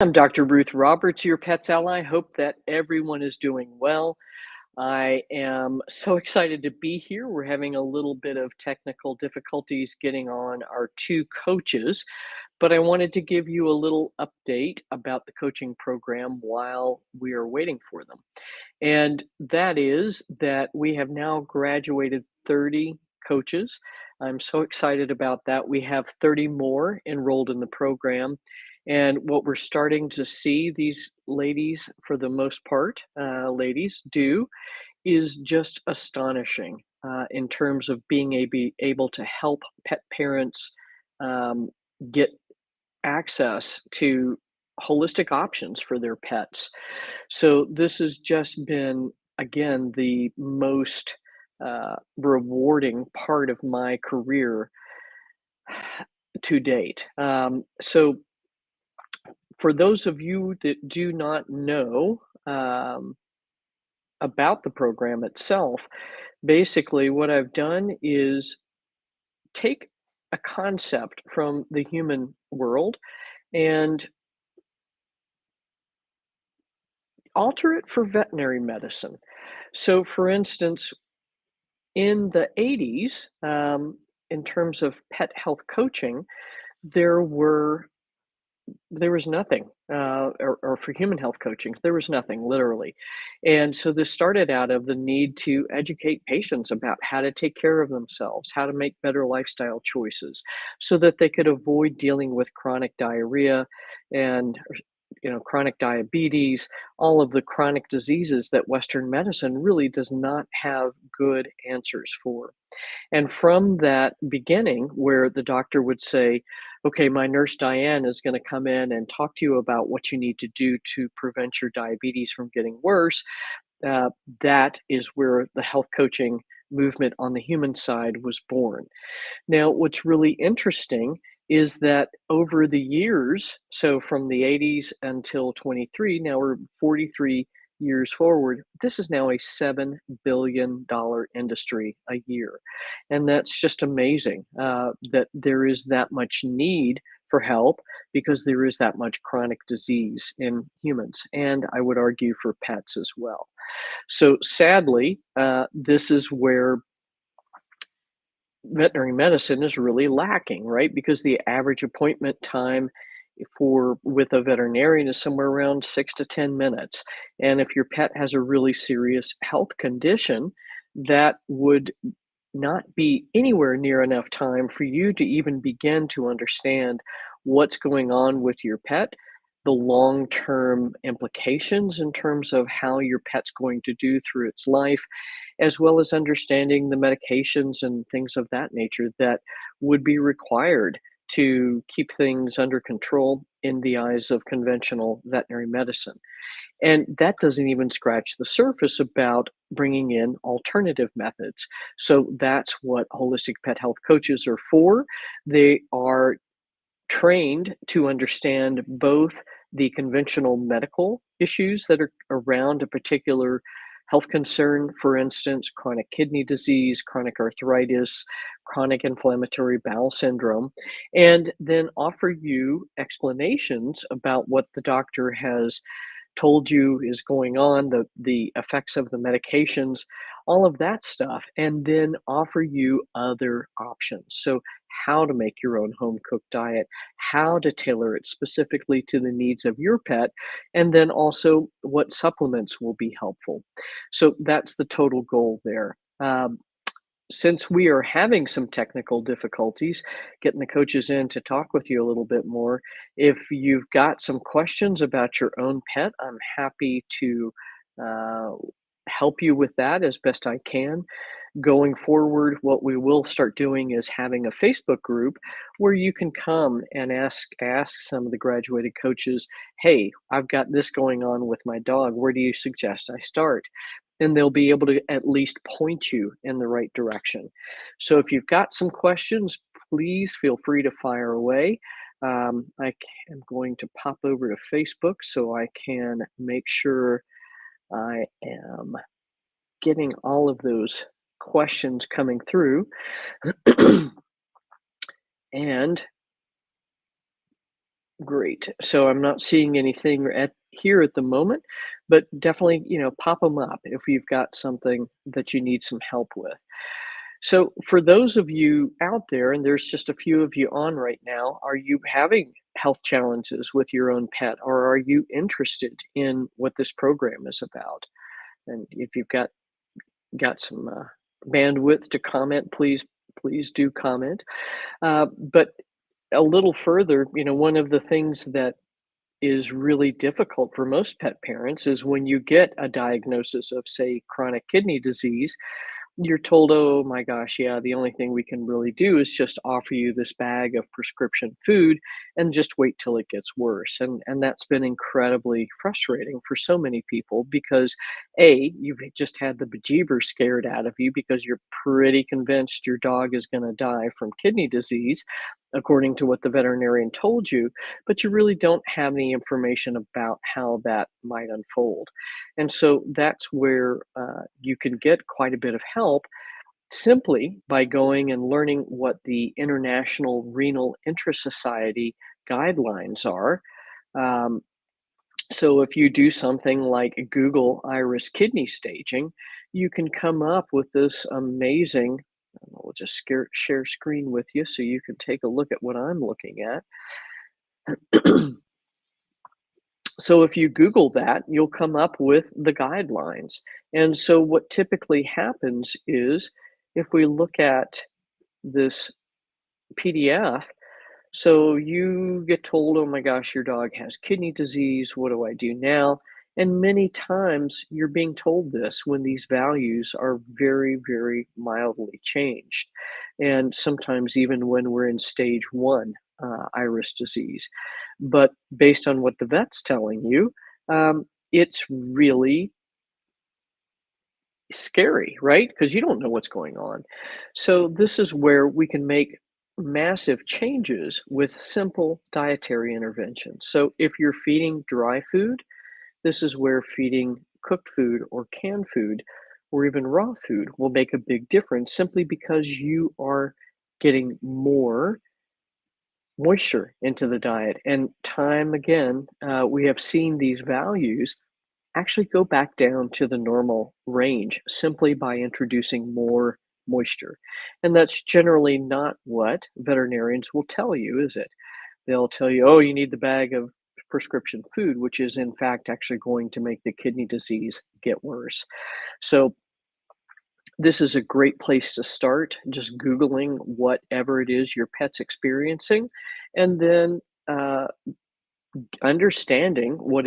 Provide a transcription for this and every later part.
I'm Dr. Ruth Roberts, your pet's ally. Hope that everyone is doing well. I am so excited to be here. We're having a little bit of technical difficulties getting on our two coaches, but I wanted to give you a little update about the coaching program while we are waiting for them. And that is that we have now graduated 30 coaches. I'm so excited about that. We have 30 more enrolled in the program. And what we're starting to see these ladies, for the most part, ladies, do is just astonishing in terms of being able to help pet parents um, get access to holistic options for their pets. So this has just been, again, the most rewarding part of my career to date. So for those of you that do not know about the program itself, basically what I've done is take a concept from the human world and alter it for veterinary medicine. So, for instance, in the 80s, in terms of pet health coaching, there were there was nothing, or for human health coaching, there was nothing, literally. And so this started out of the need to educate patients about how to take care of themselves, how to make better lifestyle choices, so that they could avoid dealing with chronic diarrhea and chronic diabetes, all of the chronic diseases that Western medicine really does not have good answers for. And from that beginning, where the doctor would say, okay, my nurse Diane is going to come in and talk to you about what you need to do to prevent your diabetes from getting worse, uh, that is where the health coaching movement on the human side was born. Now, what's really interesting is that over the years, so from the 80s until 23, now we're 43 years forward, this is now a $7 billion industry a year. And that's just amazing that there is that much need for help because there is that much chronic disease in humans. And I would argue for pets as well. So sadly, this is where veterinary medicine is really lacking, right? Because the average appointment time for with a veterinarian is somewhere around 6 to 10 minutes. And if your pet has a really serious health condition, that would not be anywhere near enough time for you to even begin to understand what's going on with your pet, the long-term implications in terms of how your pet's going to do through its life, as well as understanding the medications and things of that nature that would be required to keep things under control in the eyes of conventional veterinary medicine. And that doesn't even scratch the surface about bringing in alternative methods. So that's what holistic pet health coaches are for. They are trained to understand both the conventional medical issues that are around a particular health concern, for instance, chronic kidney disease, chronic arthritis, chronic inflammatory bowel syndrome, and then offer you explanations about what the doctor has told you is going on, the effects of the medications, all of that stuff, and then offer you other options. So how to make your own home cooked diet, how to tailor it specifically to the needs of your pet, and then also what supplements will be helpful. So that's the total goal there. Since we are having some technical difficulties getting the coaches in to talk with you a little bit more, if you've got some questions about your own pet, I'm happy to uh, help you with that as best I can. Going forward, what we will start doing is having a Facebook group where you can come and ask some of the graduated coaches, "Hey, I've got this going on with my dog. Where do you suggest I start?" And they'll be able to at least point you in the right direction. So if you've got some questions, please feel free to fire away. I'm going to pop over to Facebook so I can make sure I am getting all of those questions coming through. And Great. So I'm not seeing anything at here at the moment, but definitely, pop them up if you've got something that you need some help with. So for those of you out there, and there's just a few of you on right now, are you having health challenges with your own pet, or are you interested in what this program is about? And if you've got some bandwidth to comment, please do comment. But a little further, one of the things that is really difficult for most pet parents is when you get a diagnosis of, say, chronic kidney disease, you're told, "Oh my gosh, yeah, the only thing we can really do is just offer you this bag of prescription food and just wait till it gets worse." And that's been incredibly frustrating for so many people because A, you've just had the bejeebers scared out of you because you're pretty convinced your dog is going to die from kidney disease, according to what the veterinarian told you, but you really don't have any information about how that might unfold. And so that's where you can get quite a bit of help simply by going and learning what the International Renal Interest Society guidelines are. Um, so if you do something like Google iris kidney staging, you can come up with this amazing. We'll just share screen with you so you can take a look at what I'm looking at. So if you Google that, you'll come up with the guidelines. And so what typically happens is if we look at this PDF, so you get told, oh my gosh, your dog has kidney disease. What do I do now? And many times you're being told this when these values are very, very mildly changed. And sometimes even when we're in stage one iris disease. But based on what the vet's telling you, it's really scary, right? Because you don't know what's going on. So, this is where we can make massive changes with simple dietary interventions. So, if you're feeding dry food, this is where feeding cooked food or canned food or even raw food will make a big difference simply because you are getting more moisture into the diet. And time again, we have seen these values actually go back down to the normal range simply by introducing more moisture. And that's generally not what veterinarians will tell you, is it? They'll tell you, oh, you need the bag of prescription food, which is in fact actually going to make the kidney disease get worse. So, this is a great place to start, just Googling whatever it is your pet's experiencing, and then understanding what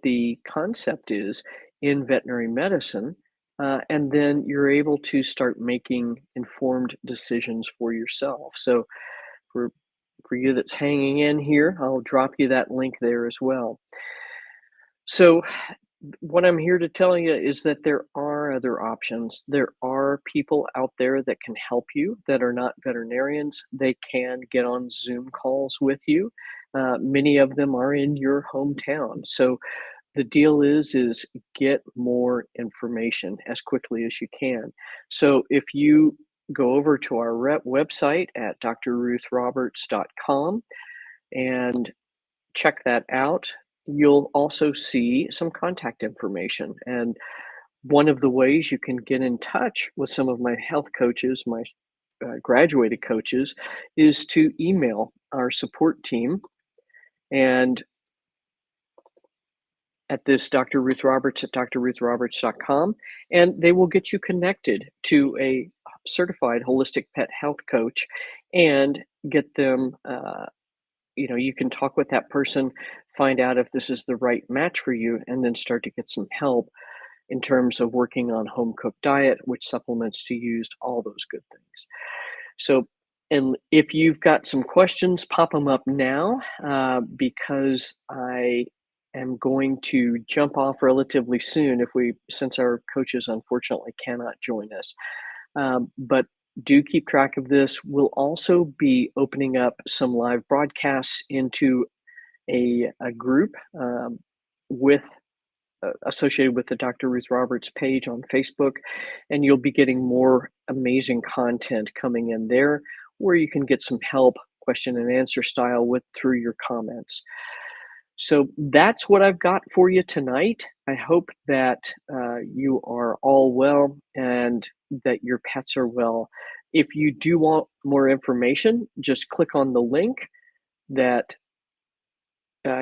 the concept is in veterinary medicine, and then you're able to start making informed decisions for yourself. So for for you that's hanging in here, I'll drop you that link there as well. So what I'm here to tell you is that there are other options. There are people out there that can help you that are not veterinarians. They can get on Zoom calls with you. Many of them are in your hometown. So the deal is get more information as quickly as you can. So if you go over to our website at drruthroberts.com and check that out, you'll also see some contact information. And one of the ways you can get in touch with some of my health coaches, my graduated coaches, is to email our support team and at this Dr. Ruth Roberts at drruthroberts.com, and they will get you connected to a certified holistic pet health coach and get them you can talk with that person, find out if this is the right match for you, and then start to get some help in terms of working on home cooked diet, which supplements to use, all those good things. So, and if you've got some questions, pop them up now because I am going to jump off relatively soon since our coaches unfortunately cannot join us. But do keep track of this. We'll also be opening up some live broadcasts into a group with associated with the Dr. Ruth Roberts page on Facebook, and you'll be getting more amazing content coming in there where you can get some help question and answer style with through your comments. So that's what I've got for you tonight. I hope that you are all well and that your pets are well. If you do want more information, just click on the link that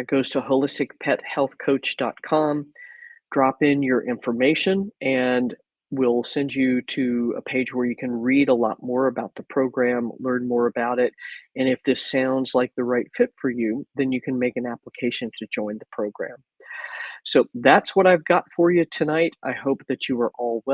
goes to holisticpethealthcoach.com. Drop in your information, and we'll send you to a page where you can read a lot more about the program, learn more about it. And if this sounds like the right fit for you, then you can make an application to join the program. So that's what I've got for you tonight. I hope that you are all well.